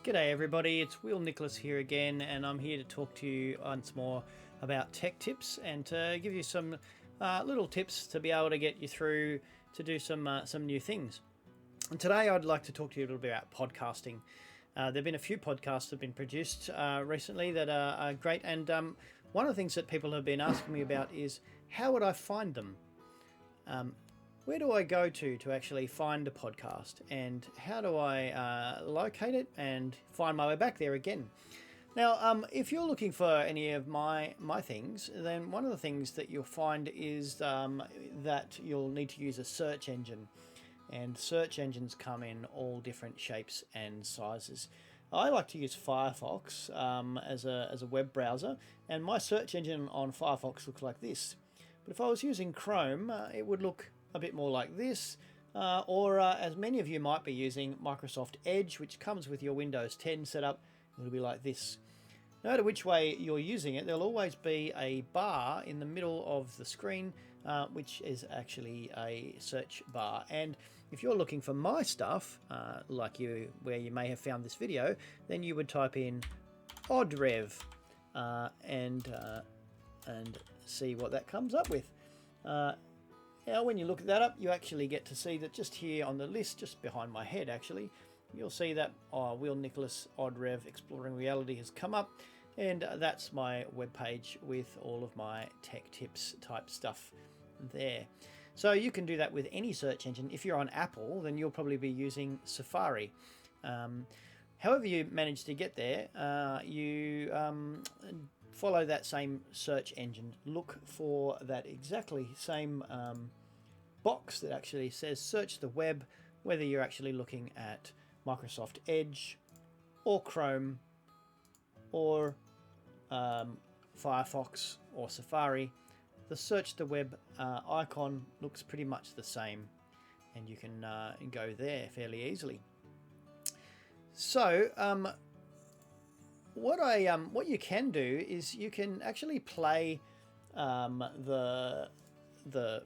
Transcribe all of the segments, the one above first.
G'day everybody, it's Will Nicholas here again, and I'm here to talk to you once more about tech tips and to give you some little tips to be able to get you through to do some new things. And today I'd like to talk to you a little bit about podcasting. There have been a few podcasts that have been produced recently that are great, and one of the things that people have been asking me about is how would I find them? Where do I go to actually find a podcast, and how do I locate it and find my way back there again? Now, if you're looking for any of my things, then one of the things that you'll find is that you'll need to use a search engine, and search engines come in all different shapes and sizes. I like to use Firefox as a web browser, and my search engine on Firefox looks like this. But if I was using Chrome, it would look a bit more like this, or as many of you might be using, Microsoft Edge, which comes with your Windows 10 setup. It'll be like this. No matter which way you're using it, there'll always be a bar in the middle of the screen, which is actually a search bar. And if you're looking for my stuff, like where you may have found this video, then you would type in OddRev and see what that comes up with. Now, when you look that up, you actually get to see that just here on the list, just behind my head actually, you'll see that Will Nicholas OddRev Exploring Reality has come up, and that's my webpage with all of my tech tips type stuff there. So you can do that with any search engine. If you're on Apple, then you'll probably be using Safari. However you manage to get there, you follow that same search engine. Look for that exactly same box that actually says search the web, whether you're actually looking at Microsoft Edge or Chrome or Firefox or Safari. The search the web icon looks pretty much the same, and you can go there fairly easily. So what you can do is you can actually play the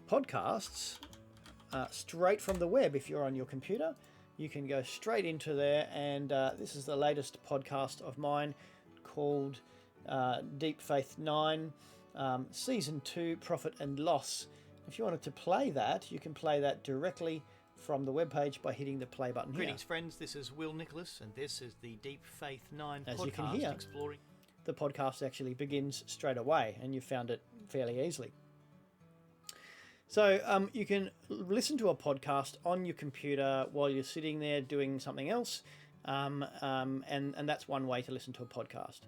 podcasts straight from the web. If you're on your computer, you can go straight into there, and this is the latest podcast of mine called Deep Faith 9 Season 2 Profit and Loss. If you wanted to play that, you can play that directly from the webpage by hitting the play button here. Greetings friends, this is Will Nicholas, and this is the Deep Faith 9 As podcast you can hear, exploring. The podcast actually begins straight away, and you found it fairly easily. So you can listen to a podcast on your computer while you're sitting there doing something else, and that's one way to listen to a podcast.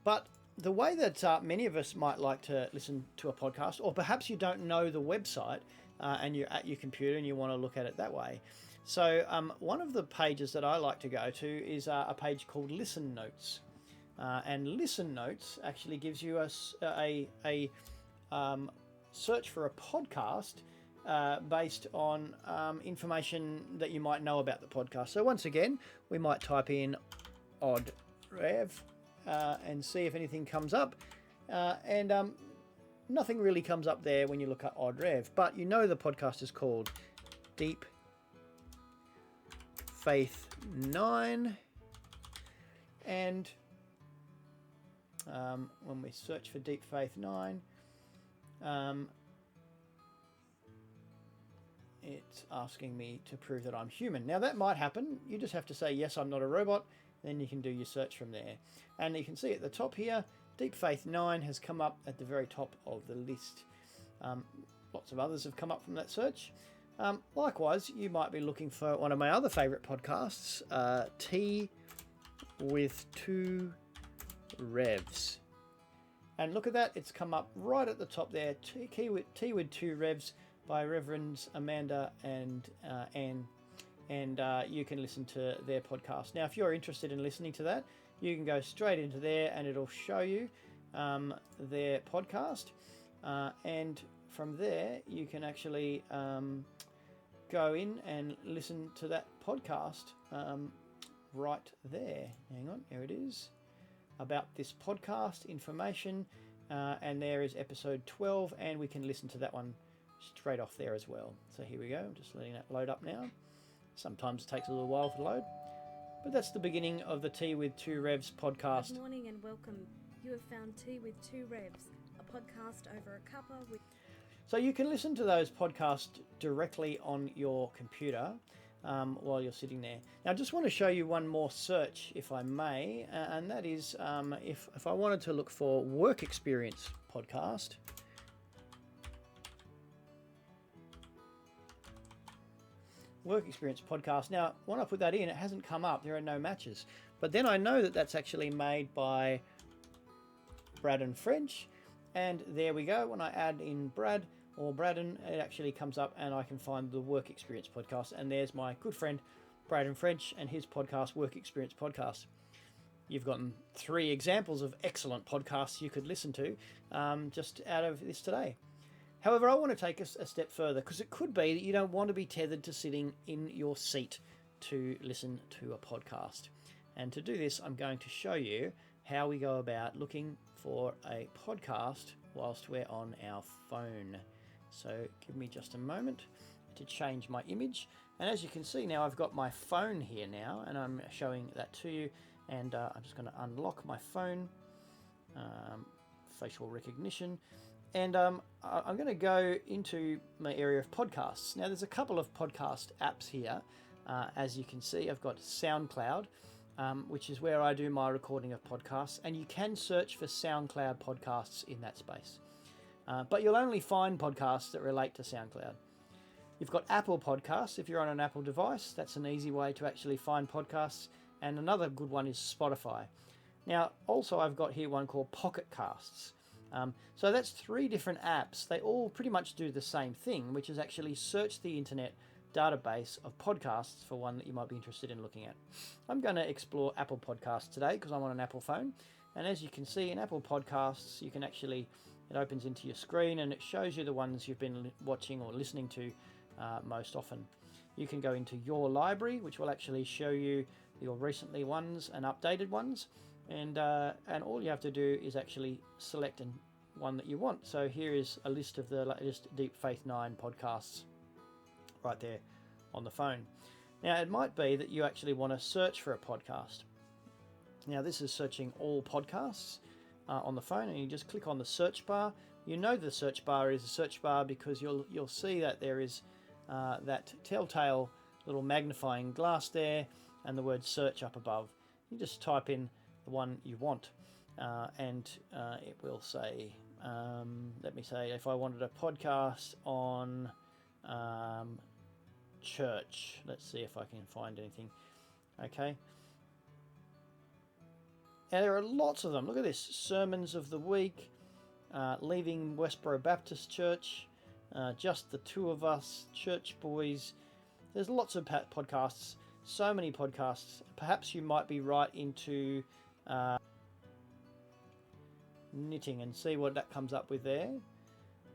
But the way that many of us might like to listen to a podcast, or perhaps you don't know the website and you're at your computer and you want to look at it that way. So one of the pages that I like to go to is a page called Listen Notes. And Listen Notes actually gives you a search for a podcast based on information that you might know about the podcast. So once again, we might type in OddRev and see if anything comes up. And nothing really comes up there when you look at OddRev, but you know the podcast is called Deep Faith 9. And when we search for Deep Faith 9, it's asking me to prove that I'm human. Now that might happen. You just have to say, yes, I'm not a robot. Then you can do your search from there. And you can see at the top here, Deep Faith 9 has come up at the very top of the list. Lots of others have come up from that search. Likewise, you might be looking for one of my other favourite podcasts, Tea with 2 Revs. And look at that, it's come up right at the top there, Tea with 2 Revs by Reverends Amanda and Anne. And you can listen to their podcast. Now, if you're interested in listening to that, you can go straight into there and it'll show you their podcast. And from there, you can actually go in and listen to that podcast right there. Hang on, here it is. About this podcast information. And there is episode 12, and we can listen to that one straight off there as well. So here we go. I'm just letting that load up now. Sometimes it takes a little while to load. But that's the beginning of the Tea with Two Revs podcast. Good morning and welcome. You have found Tea with Two Revs, a podcast over a cuppa with... So you can listen to those podcasts directly on your computer while you're sitting there. Now I just want to show you one more search, if I may, and that is if I wanted to look for work experience podcast. Work experience podcast. Now, when I put that in, it hasn't come up. There are no matches. But then I know that that's actually made by Braden French. And there we go. When I add in Brad or Braden, it actually comes up and I can find the Work Experience podcast. And there's my good friend, Braden French, and his podcast, Work Experience Podcast. You've gotten 3 examples of excellent podcasts you could listen to just out of this today. However, I want to take a step further, because it could be that you don't want to be tethered to sitting in your seat to listen to a podcast. And to do this, I'm going to show you how we go about looking for a podcast whilst we're on our phone. So give me just a moment to change my image. And as you can see now, I've got my phone here now, and I'm showing that to you. And I'm just going to unlock my phone, facial recognition. And I'm going to go into my area of podcasts. Now, there's a couple of podcast apps here. As you can see, I've got SoundCloud, which is where I do my recording of podcasts. And you can search for SoundCloud podcasts in that space. But you'll only find podcasts that relate to SoundCloud. You've got Apple Podcasts. If you're on an Apple device, that's an easy way to actually find podcasts. And another good one is Spotify. Now, also I've got here one called Pocket Casts. So that's 3 different apps. They all pretty much do the same thing, which is actually search the internet database of podcasts for one that you might be interested in looking at. I'm going to explore Apple Podcasts today because I'm on an Apple phone. And as you can see in Apple Podcasts, you can actually, it opens into your screen and it shows you the ones you've been watching or listening to most often. You can go into your library, which will actually show you your recently ones and updated ones. And all you have to do is actually select one that you want. So here is a list of the latest Deep Faith 9 podcasts right there on the phone. Now, it might be that you actually want to search for a podcast. Now, this is searching all podcasts on the phone, and you just click on the search bar. You know the search bar is a search bar because you'll see that there is that telltale little magnifying glass there and the word search up above. You just type in the one you want, and it will say, let me say, if I wanted a podcast on church, let's see if I can find anything. Okay. Now, there are lots of them. Look at this. Sermons of the Week, Leaving Westboro Baptist Church, Just the Two of Us, Church Boys. There's lots of podcasts, so many podcasts. Perhaps you might be right into knitting and see what that comes up with there.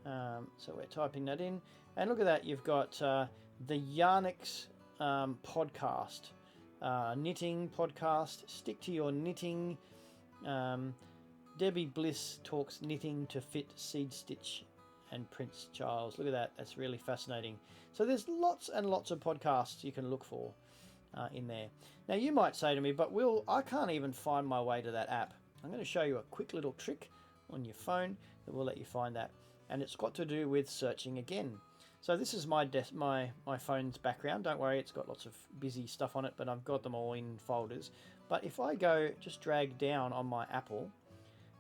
So we're typing that in. And look at that. You've got the Yarnix podcast. Knitting podcast, Stick to Your Knitting. Debbie Bliss talks knitting to fit Seed Stitch and Prince Charles. Look at that, that's really fascinating. So there's lots and lots of podcasts you can look for in there. Now you might say to me, but Will, I can't even find my way to that app. I'm going to show you a quick little trick on your phone that will let you find that. And it's got to do with searching again. So this is my phone's background. Don't worry, it's got lots of busy stuff on it, but I've got them all in folders. But if I go just drag down on my Apple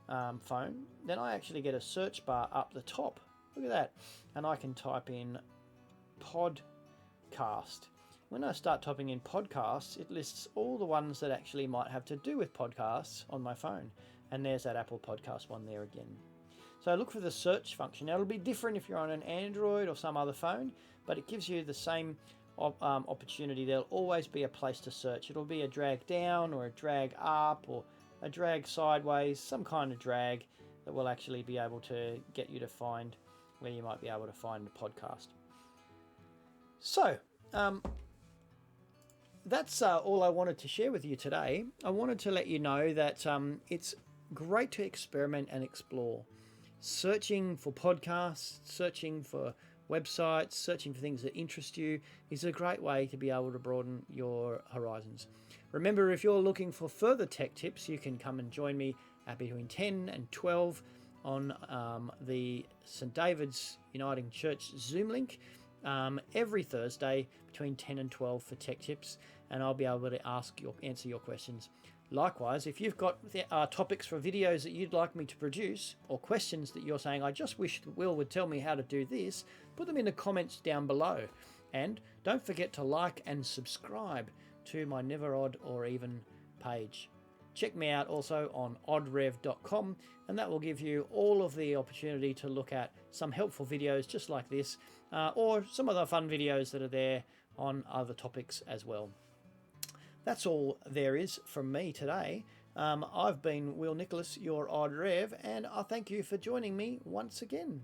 phone, then I actually get a search bar up the top. Look at that. And I can type in podcast. When I start typing in podcasts, it lists all the ones that actually might have to do with podcasts on my phone. And there's that Apple Podcast one there again. So look for the search function. Now, it'll be different if you're on an Android or some other phone, but it gives you the same opportunity. There'll always be a place to search. It'll be a drag down or a drag up or a drag sideways, some kind of drag that will actually be able to get you to find where you might be able to find the podcast. So, that's all I wanted to share with you today. I wanted to let you know that it's great to experiment and explore. Searching for podcasts, searching for websites, searching for things that interest you is a great way to be able to broaden your horizons. Remember, if you're looking for further tech tips, you can come and join me at between 10 and 12 on the St. David's Uniting Church Zoom link every Thursday between 10 and 12 for tech tips, and I'll be able to answer your questions. Likewise, if you've got topics for videos that you'd like me to produce, or questions that you're saying, I just wish Will would tell me how to do this, put them in the comments down below. And don't forget to like and subscribe to my Never Odd or Even page. Check me out also on oddrev.com, and that will give you all of the opportunity to look at some helpful videos just like this, or some other fun videos that are there on other topics as well. That's all there is from me today. I've been Will Nicholas, your Odd Rev, and I thank you for joining me once again.